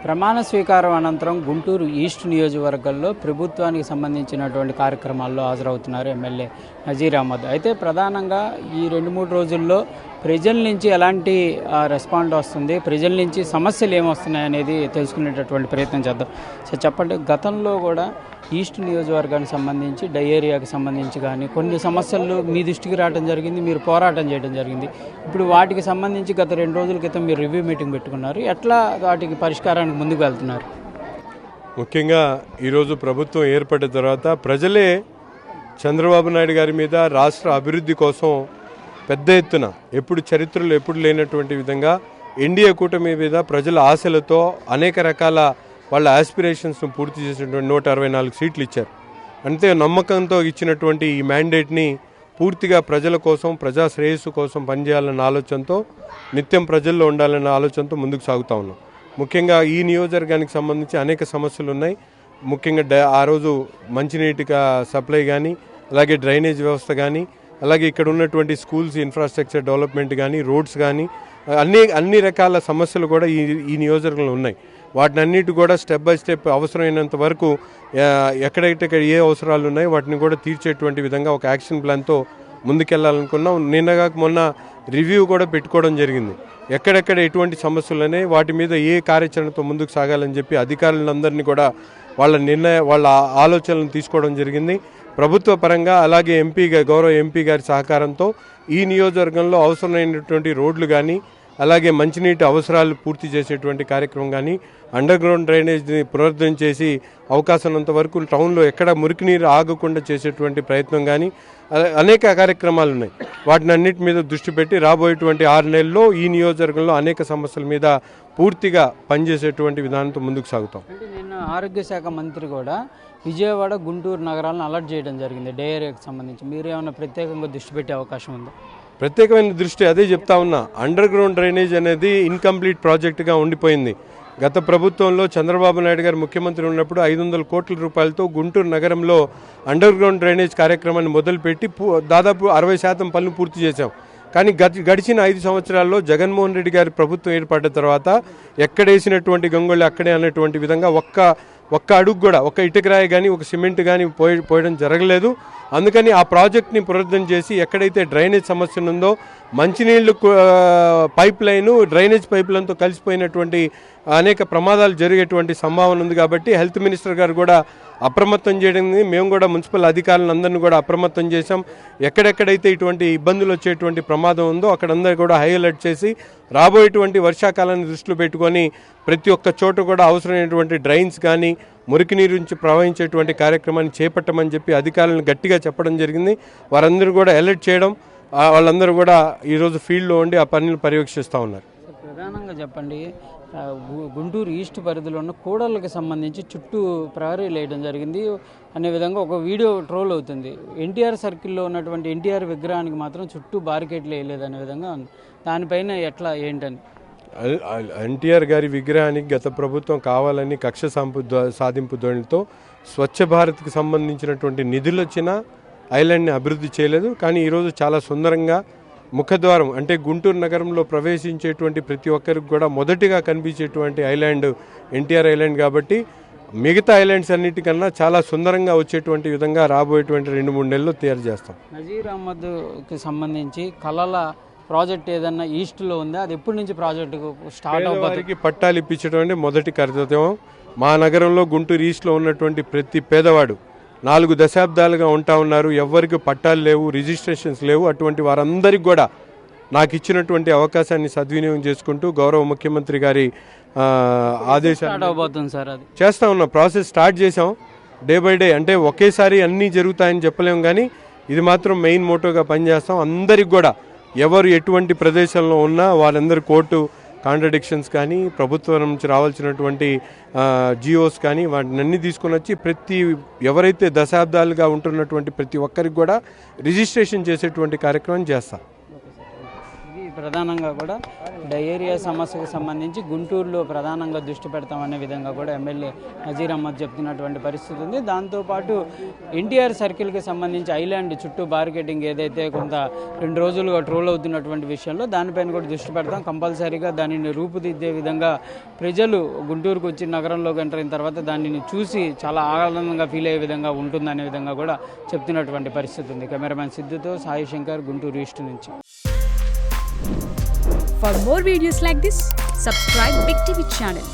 ప్రమాణ స్వీకారం అనంతరం గుంటూరు ఈస్ట్ నియోజకవర్గంలో ప్రభుత్వానికి సంబంధించినటువంటి కార్యక్రమాల్లో హాజరవుతున్నారు ఎమ్మెల్యే నజీర్ అహ్మద్. అయితే ప్రధానంగా ఈ 2-3 రోజుల్లో ప్రజల నుంచి ఎలాంటి రెస్పాండ్ వస్తుంది, ప్రజల నుంచి సమస్యలు ఏమొస్తున్నాయి అనేది తెలుసుకునేటటువంటి ప్రయత్నం చేద్దాం. సార్ చెప్పండి, గతంలో కూడా ఈస్ట్ నియోజకవర్గానికి సంబంధించి డయేరియాకి సంబంధించి కానీ కొన్ని సమస్యలు మీ దృష్టికి రావడం జరిగింది, మీరు పోరాటం చేయడం జరిగింది. ఇప్పుడు వాటికి సంబంధించి గత 2 రోజుల క్రితం మీరు రివ్యూ మీటింగ్ పెట్టుకున్నారు. ఎట్లా వాటికి పరిష్కారానికి ముందుకు వెళ్తున్నారు? ముఖ్యంగా ఈరోజు ప్రభుత్వం ఏర్పడిన తర్వాత ప్రజలే చంద్రబాబు నాయుడు గారి మీద రాష్ట్ర అభివృద్ధి కోసం పెద్ద ఎత్తున చరిత్రలో ఎప్పుడు లేనటువంటి విధంగా ఎన్డీఏ కూటమి మీద ప్రజల ఆశలతో అనేక రకాల వాళ్ళ ఆస్పిరేషన్స్ను పూర్తి చేసినటువంటి 164 సీట్లు ఇచ్చారు. అంతే నమ్మకంతో ఇచ్చినటువంటి ఈ మ్యాండేట్ని పూర్తిగా ప్రజల కోసం, ప్రజా శ్రేయస్సు కోసం పనిచేయాలన్న ఆలోచనతో, నిత్యం ప్రజల్లో ఉండాలన్న ఆలోచనతో ముందుకు సాగుతూ ఉన్నాం. ముఖ్యంగా ఈ నియోజకవర్గానికి సంబంధించి అనేక సమస్యలు ఉన్నాయి. ముఖ్యంగా ఆ రోజు మంచినీటి సప్లై కానీ, అలాగే డ్రైనేజ్ వ్యవస్థ కానీ, అలాగే ఇక్కడ ఉన్నటువంటి స్కూల్స్ ఇన్ఫ్రాస్ట్రక్చర్ డెవలప్మెంట్ కానీ, రోడ్స్ కానీ, అన్ని రకాల సమస్యలు కూడా ఈ నియోజకవర్గంలో ఉన్నాయి. వాటిని అన్నిటి కూడా స్టెప్ బై స్టెప్ అవసరమైనంత వరకు ఎక్కడైతే ఏ అవసరాలు ఉన్నాయో వాటిని కూడా తీర్చేటువంటి విధంగా ఒక యాక్షన్ ప్లాన్తో ముందుకెళ్లాలనుకున్నాం. నిన్నగాక మొన్న రివ్యూ కూడా పెట్టుకోవడం జరిగింది. ఎక్కడెక్కడ ఎటువంటి సమస్యలు ఉన్నాయి, వాటి మీద ఏ కార్యాచరణతో ముందుకు సాగాలని చెప్పి అధికారులందరినీ కూడా వాళ్ళ ఆలోచనలను తీసుకోవడం జరిగింది. ప్రభుత్వ పరంగా అలాగే గౌరవ ఎంపీ గారి సహకారంతో ఈ నియోజకవర్గంలో అవసరమైనటువంటి రోడ్లు కానీ, అలాగే మంచినీటి అవసరాలు పూర్తి చేసేటువంటి కార్యక్రమం కానీ, అండర్ గ్రౌండ్ డ్రైనేజ్ని పునరుద్ధరణ చేసి అవకాశం వరకు టౌన్లో ఎక్కడ మురికి నీరు ఆగకుండా చేసేటువంటి ప్రయత్నం కానీ, అనేక కార్యక్రమాలు ఉన్నాయి. వాటిని అన్నిటి మీద దృష్టి పెట్టి రాబోయేటువంటి 6 నెలల్లో ఈ నియోజకవర్గంలో అనేక సమస్యల మీద పూర్తిగా పనిచేసేటువంటి విధానంతో ముందుకు సాగుతాం. అంటే నిన్న ఆరోగ్య శాఖ మంత్రి కూడా విజయవాడ, గుంటూరు నగరాలను అలర్ట్ చేయడం జరిగింది డయేరియాకి సంబంధించి. మీరు ఏమైనా ప్రత్యేకంగా దృష్టి పెట్టే అవకాశం ఉందా? ప్రత్యేకమైన దృష్టి అదే చెప్తా ఉన్నా. అండర్ గ్రౌండ్ డ్రైనేజ్ అనేది ఇన్కంప్లీట్ ప్రాజెక్టుగా ఉండిపోయింది. గత ప్రభుత్వంలో చంద్రబాబు నాయుడు గారు ముఖ్యమంత్రి ఉన్నప్పుడు 500 కోట్ల రూపాయలతో గుంటూరు నగరంలో అండర్ గ్రౌండ్ డ్రైనేజ్ కార్యక్రమాన్ని మొదలుపెట్టి దాదాపు 60% పనులు పూర్తి చేశాం. కానీ గడిచిన 5 సంవత్సరాల్లో జగన్మోహన్ రెడ్డి గారి ప్రభుత్వం ఏర్పడ్డ తర్వాత ఎక్కడేసినటువంటి గంగోళ్ళు అక్కడే అన్నటువంటి విధంగా ఒక్క అడుగు కూడా, ఒక్క ఇటుకరాయి కానీ, ఒక సిమెంట్ కానీ పోయడం జరగలేదు. అందుకని ఆ ప్రాజెక్ట్ని పునరుద్ధరణ చేసి ఎక్కడైతే డ్రైనేజ్ సమస్య ఉందో, మంచినీళ్లు పైప్ లైను, డ్రైనేజ్ పైప్ లైన్తో కలిసిపోయినటువంటి అనేక ప్రమాదాలు జరిగేటువంటి సంభావన ఉంది. కాబట్టి హెల్త్ మినిస్టర్ గారు కూడా అప్రమత్తం చేయడం, మేము కూడా మున్సిపల్ అధికారులందరినీ కూడా అప్రమత్తం చేశాం. ఎక్కడెక్కడైతే ఇటువంటి ఇబ్బందులు వచ్చేటువంటి ప్రమాదం ఉందో అక్కడందరూ కూడా హై అలర్ట్ చేసి రాబోయేటువంటి వర్షాకాలాన్ని దృష్టిలో పెట్టుకొని ప్రతి ఒక్క చోట కూడా అవసరమైనటువంటి డ్రైన్స్ కానీ, మురికి నీరు నుంచి ప్రవహించేటువంటి కార్యక్రమాన్ని చేపట్టమని చెప్పి అధికారులను గట్టిగా చెప్పడం జరిగింది. వారందరూ కూడా అలర్ట్ చేయడం, వాళ్ళందరూ కూడా ఈరోజు ఫీల్డ్లో ఉండి ఆ పనులు పర్యవేక్షిస్తూ ఉన్నారు. ప్రధానంగా చెప్పండి, గుంటూరు ఈస్ట్ పరిధిలో ఉన్న కూడళ్ళకి సంబంధించి చుట్టూ ప్రహరీలు వేయడం జరిగింది అనే విధంగా ఒక వీడియో ట్రోల్ అవుతుంది. ఎన్టీఆర్ సర్కిల్లో ఉన్నటువంటి ఎన్టీఆర్ విగ్రహానికి మాత్రం చుట్టూ బారికేట్లు వేయలేదనే విధంగా ఉంది. దానిపైన ఎట్లా ఏంటని? ఎన్టీఆర్ గారి విగ్రహానికి గత ప్రభుత్వం కావాలని కక్ష సాధింపు ధోరణితో స్వచ్ఛ భారత్కి సంబంధించినటువంటి నిధులు వచ్చినా ఐలాండ్ని అభివృద్ధి చేయలేదు. కానీ ఈరోజు చాలా సుందరంగా ముఖద్వారం, అంటే గుంటూరు నగరంలో ప్రవేశించేటువంటి ప్రతి ఒక్కరికి కూడా మొదటిగా కనిపించేటువంటి ఐలాండ్ ఎన్టీఆర్ ఐలాండ్. కాబట్టి మిగతా ఐలాండ్స్ అన్నిటికన్నా చాలా సుందరంగా వచ్చేటువంటి విధంగా రాబోయేటువంటి 2-3 నెలల్లో తయారు చేస్తాం. నజీర్ అహ్మద్కి సంబంధించి కళల ప్రాజెక్ట్ ఏదన్నా ఈస్ట్లో ఉందా? అది ఎప్పటి నుంచి ప్రాజెక్టు స్టార్ట్ అవుతుంది? పట్టాలు ఇప్పించడం అంటే మొదటి కర్తవ్యం. మా నగరంలో గుంటూరు ఈస్ట్లో ఉన్నటువంటి ప్రతి పేదవాడు 4 దశాబ్దాలుగా ఉంటా ఉన్నారు, ఎవ్వరికి పట్టాలు లేవు, రిజిస్ట్రేషన్స్ లేవు. అటువంటి వారందరికీ కూడా నాకు ఇచ్చినటువంటి అవకాశాన్ని సద్వినియోగం చేసుకుంటూ గౌరవ ముఖ్యమంత్రి గారి ఆదేశాలు చేస్తా ఉన్నాం. ప్రాసెస్ స్టార్ట్ చేసాం డే బై డే. అంటే ఒకేసారి అన్నీ జరుగుతాయని చెప్పలేము, కానీ ఇది మాత్రం మెయిన్ మోటోగా పనిచేస్తాం. అందరికి కూడా ఎవరు ఎటువంటి ప్రదేశంలో ఉన్నా వాళ్ళందరూ కోర్టు కాంట్రడిక్షన్స్ కానీ, ప్రభుత్వం నుంచి రావాల్సినటువంటి జియోస్ కానీ, వాటిని అన్ని తీసుకొని వచ్చి ఎవరైతే దశాబ్దాలుగా ఉంటున్నటువంటి ప్రతి ఒక్కరికి కూడా రిజిస్ట్రేషన్ చేసేటువంటి కార్యక్రమం చేస్తాం. ఇది ప్రధానంగా కూడా డయేరియా సమస్యకు సంబంధించి గుంటూరులో ప్రధానంగా దృష్టి పెడతామనే విధంగా కూడా ఎమ్మెల్యే నజీర్ అహ్మద్ చెప్తున్నటువంటి పరిస్థితి ఉంది. దాంతోపాటు ఎన్టీఆర్ సర్కిల్కి సంబంధించి ఐలాండ్ చుట్టూ బార్కెటింగ్ ఏదైతే కొంత 2 రోజులుగా ట్రోల్ అవుతున్నటువంటి విషయంలో దానిపైన కూడా దృష్టి పెడతాం. కంపల్సరీగా దానిని రూపుదిద్దే విధంగా ప్రజలు గుంటూరుకు వచ్చి నగరంలోకి ఎంటర్ అయిన తర్వాత దానిని చూసి చాలా ఆనందంగా ఫీల్ అయ్యే విధంగా ఉంటుందనే విధంగా కూడా చెప్తున్నటువంటి పరిస్థితి ఉంది. కెమెరామ్యాన్ సిద్ధుతో సాయి శంకర్, గుంటూరు ఈస్ట్ నుంచి. For more videos like this, subscribe Big TV channel.